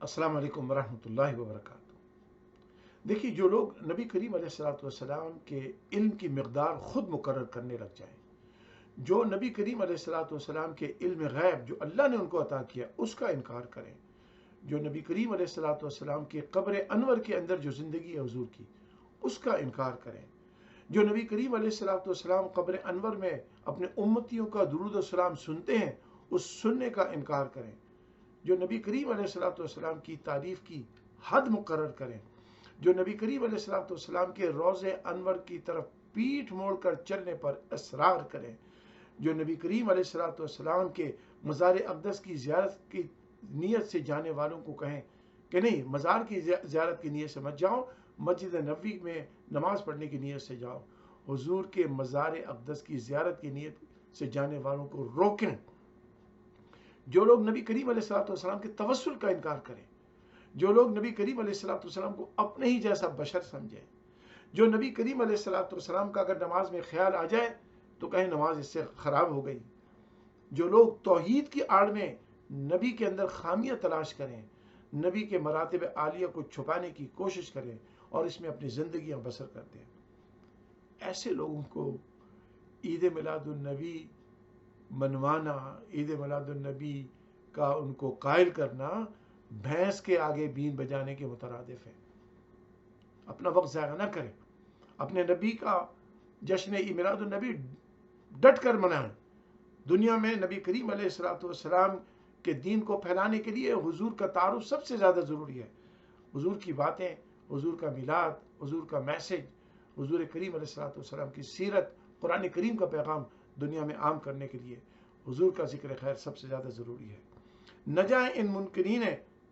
السلام علیکم ورحمۃ اللہ وبرکاتہ۔ دیکھیے، جو لوگ نبی کریم علیہ الصلوۃ والسلام کے علم کی مقدار خود مقرر کرنے لگ جائیں، جو نبی کریم علیہ الصلوۃ والسلام کے علم غیب جو اللہ نے ان کو عطا کیا اس کا انکار کریں، جو نبی کریم علیہ الصلوۃ والسلام کے قبر انور کے اندر جو زندگی ہے حضور کی اس کا انکار کریں، جو نبی کریم علیہ الصلوۃ والسلام قبر انور میں اپنے امتیوں کا درود و سلام سنتے ہیں اس سننے کا انکار کریں، جو نبی کریم علیہ الصلوۃ والسلام کی تعریف کی حد مقرر کریں، جو نبی کریم علیہ الصلوۃ والسلام کے روض انور کی طرف پیٹھ موڑ کر چلنے پر اصرار کریں، جو نبی کریم علیہ الصلوۃ والسلام کے مزار اقدس کی زیارت کی نیت سے جانے والوں کو کہیں کہ نہیں، مزار کی زیارت کی نیت سے مت جاؤ، مسجد نبوی میں نماز پڑھنے کی نیت سے جاؤ، حضور کے مزار اقدس کی زیارت کی نیت سے جانے والوں کو روکیں، جو لوگ نبی کریم علیہ الصلوۃ والسلام کے توسل کا انکار کریں، جو لوگ نبی کریم علیہ الصلوۃ والسلام کو اپنے ہی جیسا بشر سمجھیں، جو نبی کریم علیہ الصلوۃ والسلام کا اگر نماز میں خیال آ جائے تو کہیں نماز اس سے خراب ہو گئی، جو لوگ توحید کی آڑ میں نبی کے اندر خامیاں تلاش کریں، نبی کے مراتب عالیہ کو چھپانے کی کوشش کریں اور اس میں اپنی زندگیاں بسر کر دیں، ایسے لوگوں کو عید میلاد النبی منوانا، عید میلاد النبی کا ان کو قائل کرنا بھینس کے آگے بین بجانے کے مترادف ہے۔ اپنا وقت ضائع نہ کریں، اپنے نبی کا جشن عید میلاد النبی ڈٹ کر منائیں۔ دنیا میں نبی کریم علیہ الصلوۃ والسلام کے دین کو پھیلانے کے لیے حضور کا تعارف سب سے زیادہ ضروری ہے۔ حضور کی باتیں، حضور کا میلاد، حضور کا میسج، حضور کریم علیہ الصلوۃ والسلام کی سیرت، قرآن کریم کا پیغام دنیا میں عام کرنے کے لیے حضور کا ذکر خیر سب سے زیادہ ضروری ہے۔ نہ جائیں ان منکرین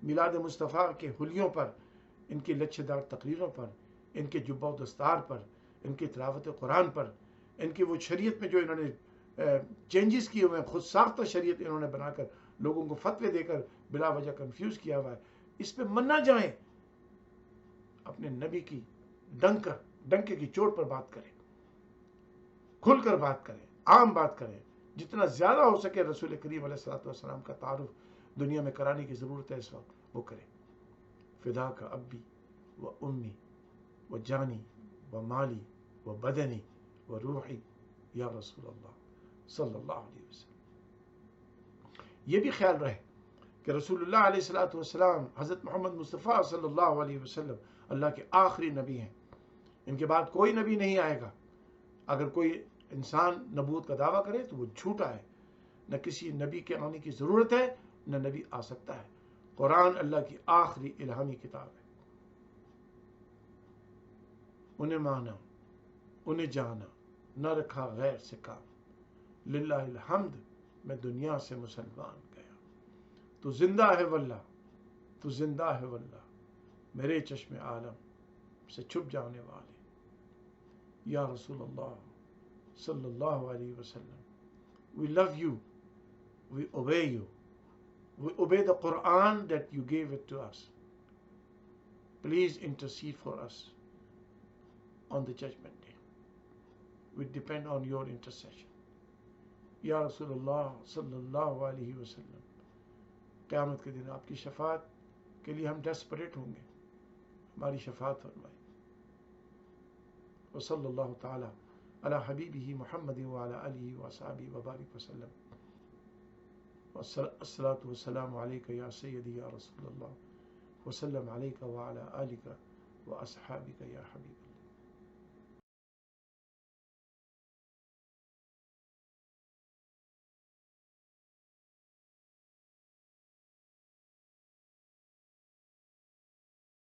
میلاد مصطفیٰ کے حلیوں پر، ان کی لچھے دار تقریروں پر، ان کے جبہ و دستار پر، ان کی تلاوت قرآن پر، ان کی وہ شریعت میں جو انہوں نے چینجز کیے ہوئے ہیں، خود ساختہ شریعت انہوں نے بنا کر لوگوں کو فتوے دے کر بلا وجہ کنفیوز کیا ہوا ہے، اس پہ من نہ جائیں۔ اپنے نبی کی ڈنکے کی چوٹ پر بات کریں، کھل کر بات کریں، عام بات کریں، جتنا زیادہ ہو سکے رسول کریم علیہ الصلوۃ والسلام کا تعارف دنیا میں کرانے کی ضرورت ہے، اس وقت وہ کریں۔ فدا کا ابی و امی و جانی و مالی و بدنی و روحی یا رسول اللہ صلی اللہ علیہ وسلم۔ یہ بھی خیال رہے کہ رسول اللہ علیہ الصلوۃ والسلام حضرت محمد مصطفیٰ صلی اللہ علیہ وسلم اللہ کے آخری نبی ہیں، ان کے بعد کوئی نبی نہیں آئے گا۔ اگر کوئی انسان نبوت کا دعویٰ کرے تو وہ جھوٹا ہے، نہ کسی نبی کے آنے کی ضرورت ہے، نہ نبی آ سکتا ہے۔ قرآن اللہ کی آخری الہامی کتاب ہے، انہیں مانا، انہیں جانا، نہ رکھا غیر سے کام، للہ الحمد میں دنیا سے مسلمان گیا۔ تو زندہ ہے واللہ، تو زندہ ہے واللہ، میرے چشم عالم سے چھپ جانے والے یا رسول اللہ صلی اللہ علیہ وسلم۔ We love you, we obey you, we obey the Quran that you gave it to us. Please intercede for us on the judgment day. We depend on your intercession. یا رسول اللہ صلی اللہ علیہ وسلم، قیامت کے دن آپ کی شفاعت کے لیے ہم ڈیسپریٹ ہوں گے، ہماری شفاعت فرمائی۔ وصلی اللہ تعالی علی حبیبہ محمد وعلی آلہ وصحبہ وبارک وسلم۔ والصلاة والسلام علیکہ یا سیدی یا رسول اللہ، وسلم علیکہ وعلی آلکہ واصحابکہ یا حبیب۔